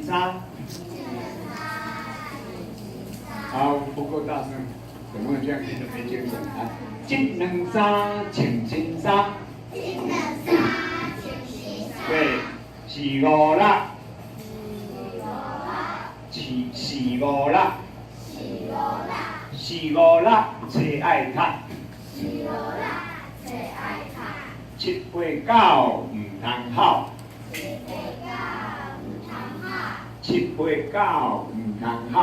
三。好，不够大声，有没有这样子的没精神啊？一两三，穿新衫。一两三，穿新衫。对，四五六。四五六。四五六，册爱读。七八九唔通考。七八九唔通考。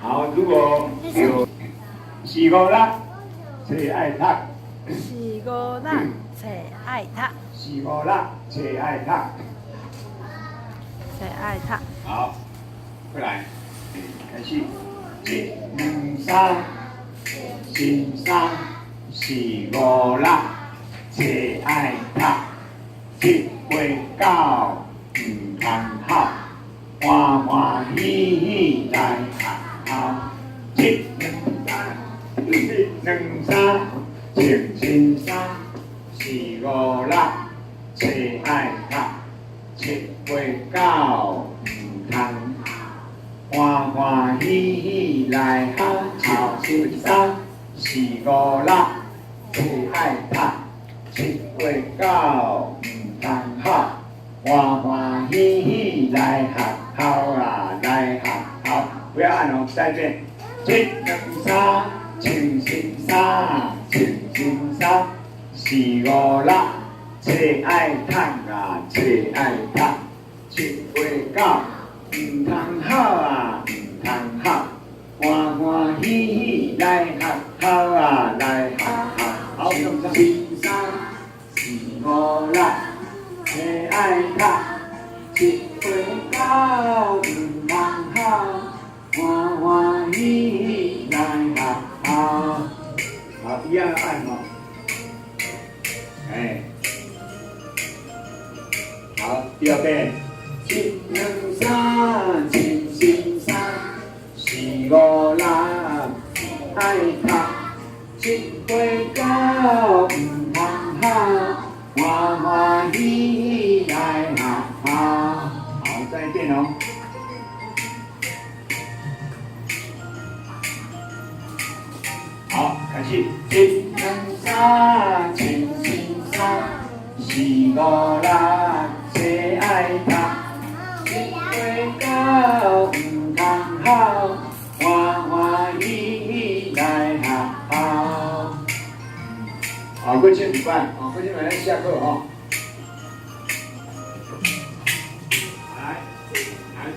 好，如果有四五六，册爱读。四五六，册爱读。四五六，册爱读。册爱读。好，过来，开始。一两三，新衫，四五六，册爱读。七八九唔通考，欢欢喜喜来学校。一两三，穿新衫，四五六，册爱读。七八九唔通欢欢喜喜来学校。新衫，四五六，册爱读。七八九唔通考，欢欢喜喜来学校啊，来学校。不要按哦，再见。一两三，穿新衫，穿新衫，四五六，册爱读啊，册爱读。七八九唔通考啊，唔通考，欢欢喜喜来学校啊，来学校。好，新衫。四五六，册爱读。七八九唔通考，欢欢喜喜来学校。好，一样按哦。哎，好，第二遍。一两三，穿新衫，四五六，爱读。七八九唔通考，欢欢喜喜来学校。好，再一遍哦。好，开始。一两三，穿新衫，四五六，册爱读。七八九唔通考，欢欢喜喜来学校。好，各位亲子班，好，各位亲们下课哈。来，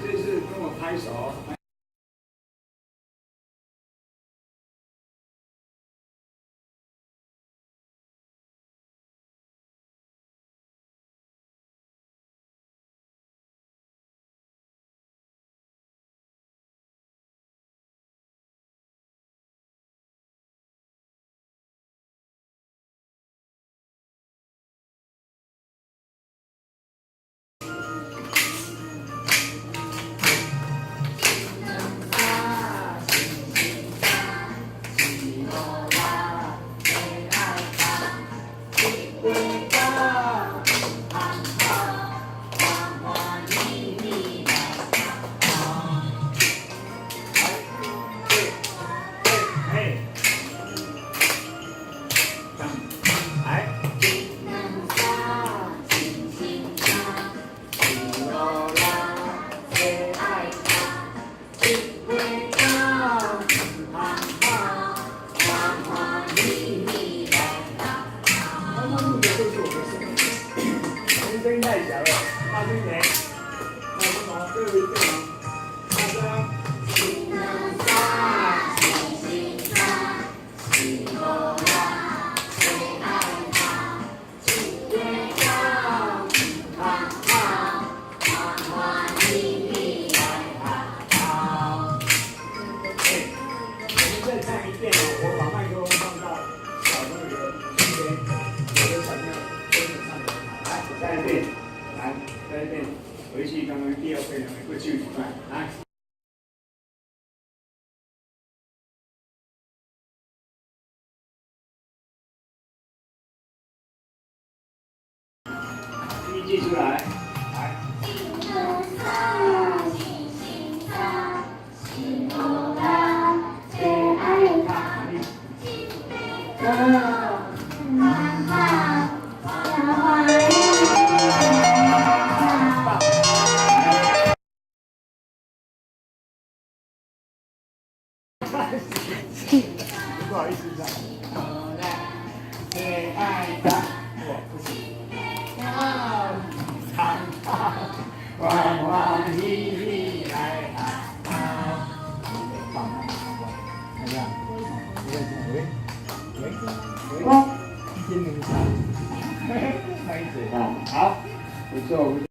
这次跟我拍手。声音太小了，大声一点。那什么，最后一遍哦，大声。新郎三，新三，新郎啦，最爱他，七八九，好好，欢欢喜喜来好。哎，我们再唱一遍哦，我把麦克风放到小朋友的旁边，有的小朋友跟着唱的很好。来，我再一遍。来，再一遍，回去刚刚第二遍的会继续来，来。记出来，来。不好意思，最爱的我不行。长发，弯弯一一来啊！怎么样？喂，听你唱，开嘴啊！好，不错不错。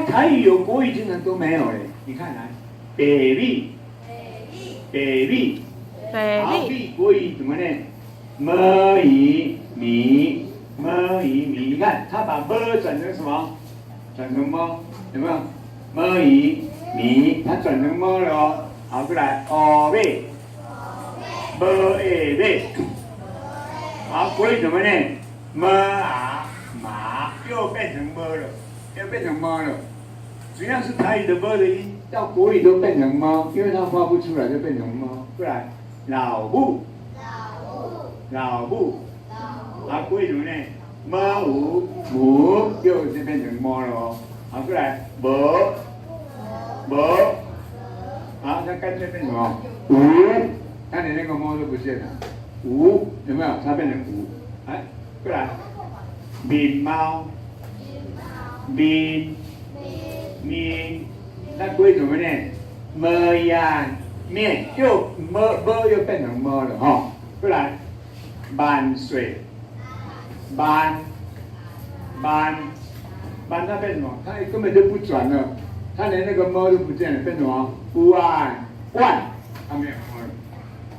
台语有国语竟然都没有哎！你看来，北壁，北壁，好壁国语怎么念？么以米，么以米。你看他把么转成什么？转成么？有没有？么以米，它转成么了哦。好，过来，哦贝，么诶贝。好，国语怎么念？么啊马，又变成么了，又变成么了。只要是台语的么的音，到国语都变成么，因为它发不出来就变成么。不然，老母，老母，啊，国语怎么念？么无母，又就变成么了哦。好，过来，么，好，它干脆变成什么？无，那你那个么都不见了，无有没有？它变成无，哎，过来，面猫，面。面，那龟怎么念？么呀面，又又变成么了哈。不然，满水，满它变什么？它根本就不转了，它连那个么都不见了，变什么？万，它没有么了，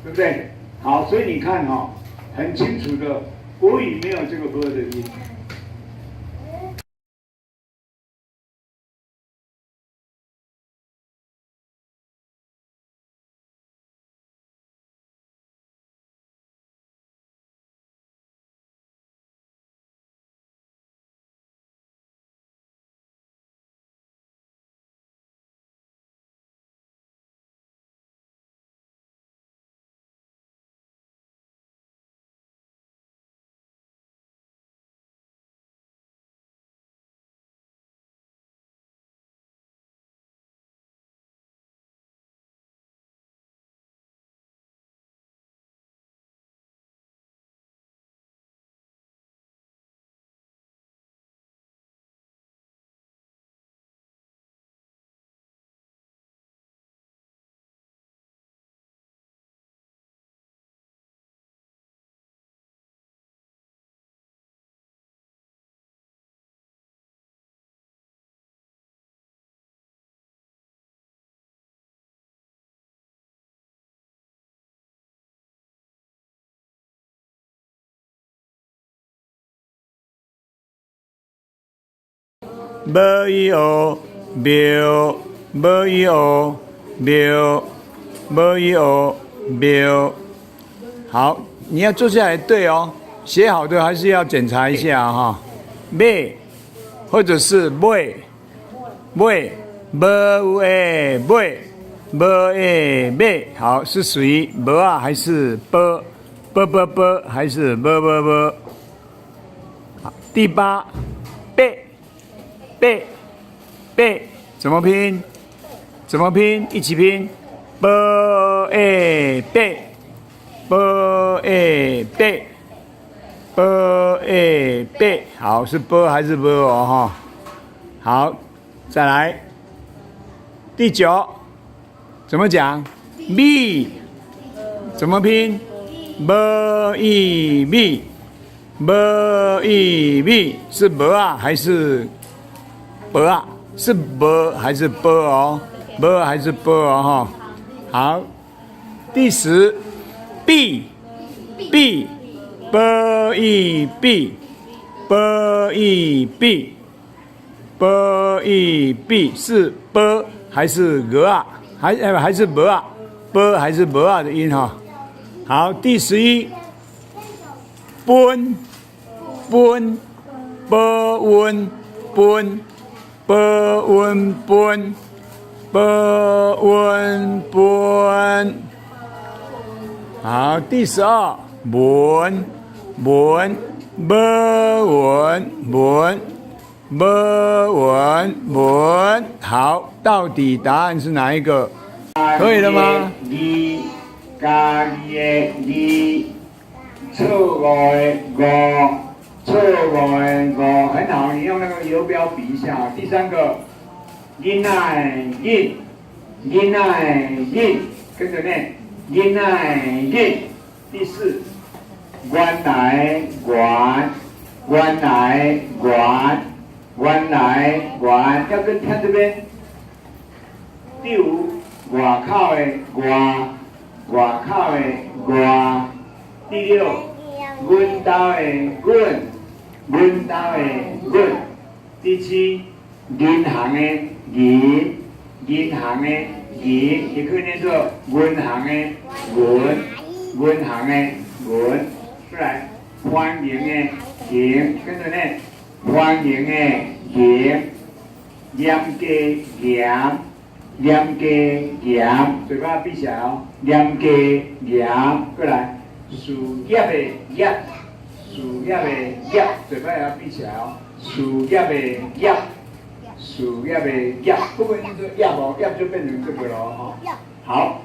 对不对？好，所以你看哈，很清楚的，国语没有这个么的音。无伊学庙，无伊学庙，无伊学庙。好，你要坐下来对哦，写好的还是要检查一下哈。买，或者是买，无诶买，无诶买，好，是属于无啊还是波？波还是波？好，第8，背，怎么拼？一起拼，波诶背，好，是波还是波哦哈？好，再来，第9，怎么讲？米，怎么拼？无伊米，是无啊还是无啊？是无还是波哦？无还是波哦哈？好，第10，币，波伊币，是波还是鹅啊？还是无啊？波还是无啊的音哈？好，第11，奔，好，第12，文，好，到底答案是哪一个？可以了吗？加2的2，错5的5，很好，你用那个游标比一下。第3个，囡仔的囡，跟着念，囡仔的。第4，原来要跟看这边。第5，外口的外。第6，阮兜的阮。第7，银行的银，也可以念作银行的银。出来，欢迎的迎，跟着念，欢迎的迎。严家，嘴巴闭起来哦。严家，过来。事业的业，嘴巴也要闭起来哦。事业的业，会不会念作业哦？业就变成这个了哈。好。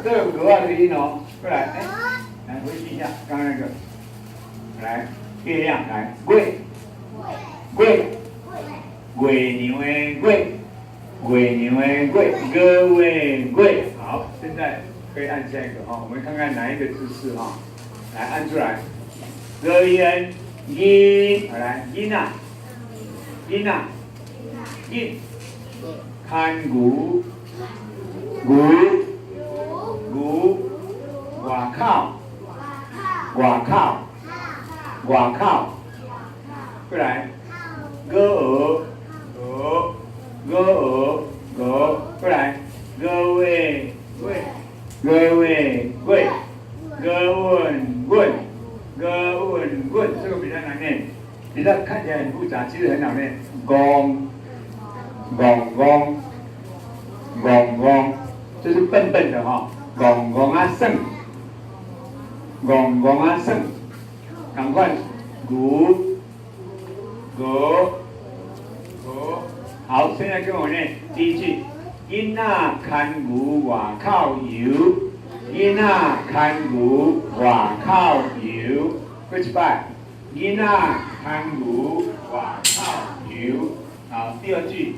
这有格啊的音哦，过来，来回去一下刚刚那个，来月亮，来月牛的月，好，现在可以按下一个哈，我们看看哪一个姿势哈，来按出来，人音，来音啊，看牛。外口，过来，鹅，过来，月，这个比较难念，比较看起来很复杂，其实很好念，公，这是笨的哈，公啊胜，赶快，好，现在跟我念第一句，囡仔牵牛外口游，过一摆，囡仔牵牛外口游，好，第二句。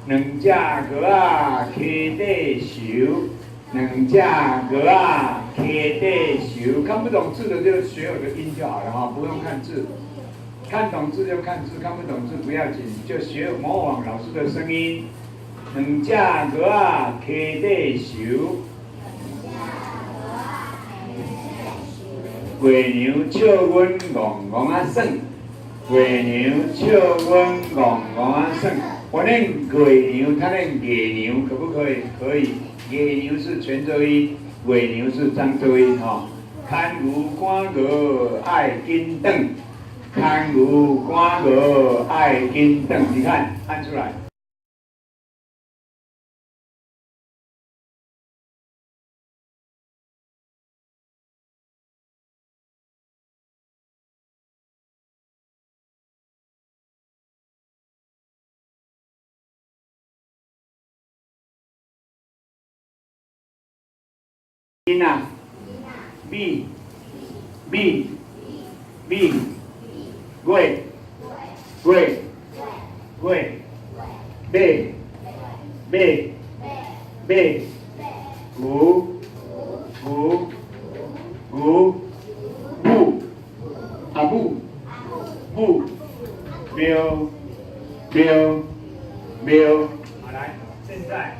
两只鹅啊，溪底游，看不懂字的就学我的音就好了哈，不用看字。看懂字就看字，看不懂字不要紧，就学模仿老师的声音。两只鹅啊，溪底游。月娘笑阮戆戆啊耍，月娘笑阮戆戆啊耍。我念月娘，他念野牛，可不可以？可以。野牛是全周一，月牛是张周一哈。看牛赶鹅爱紧转，看牛赶鹅爱紧转。你看，按出来。音啊 ，b b b， 月月月，贝贝贝，牛牛牛，母啊母母，喵喵喵。好，来，现在。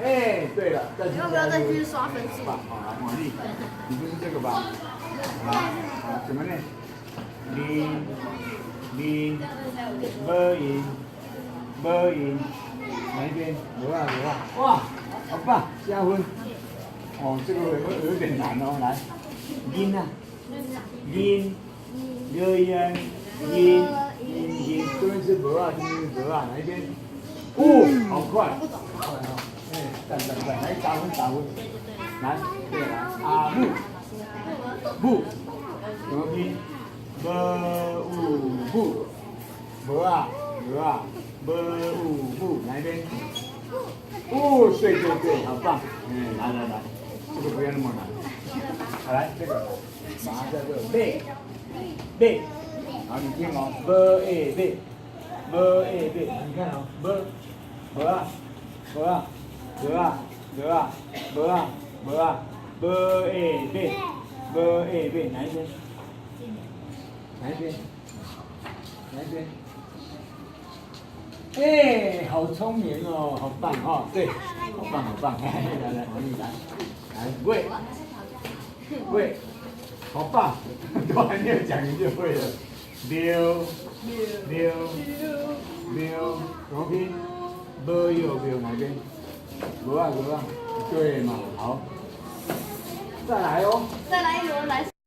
哎，对了，再要不要再继续刷分数？好，来，玛丽，你不是这个吧？好，怎么念？零零，没音，没音，哪一边？有啊有啊，哇，好棒，加分。哦，这个有点难哦，来，音啊，音，留言，音，音，这边是没啊，这边是没啊，哪一边？哦，好快，快哦。赞，来打分，来，对来，啊木，怎么拼？木，木啊，木，哪一边？哦，对，好棒，来，这个不要那么难，好来这个，马上叫做贝，好你听哦，贝，你看哦，木啊。无啊，没啊，没下背，哪一边？哎，好聪明哦，好棒哦，对，好棒，来，王丽来，喂，好棒，都还没有讲你就会了，溜，怎么拼？没有哪边？没啊，对嘛，好，再来哦。再来一轮来。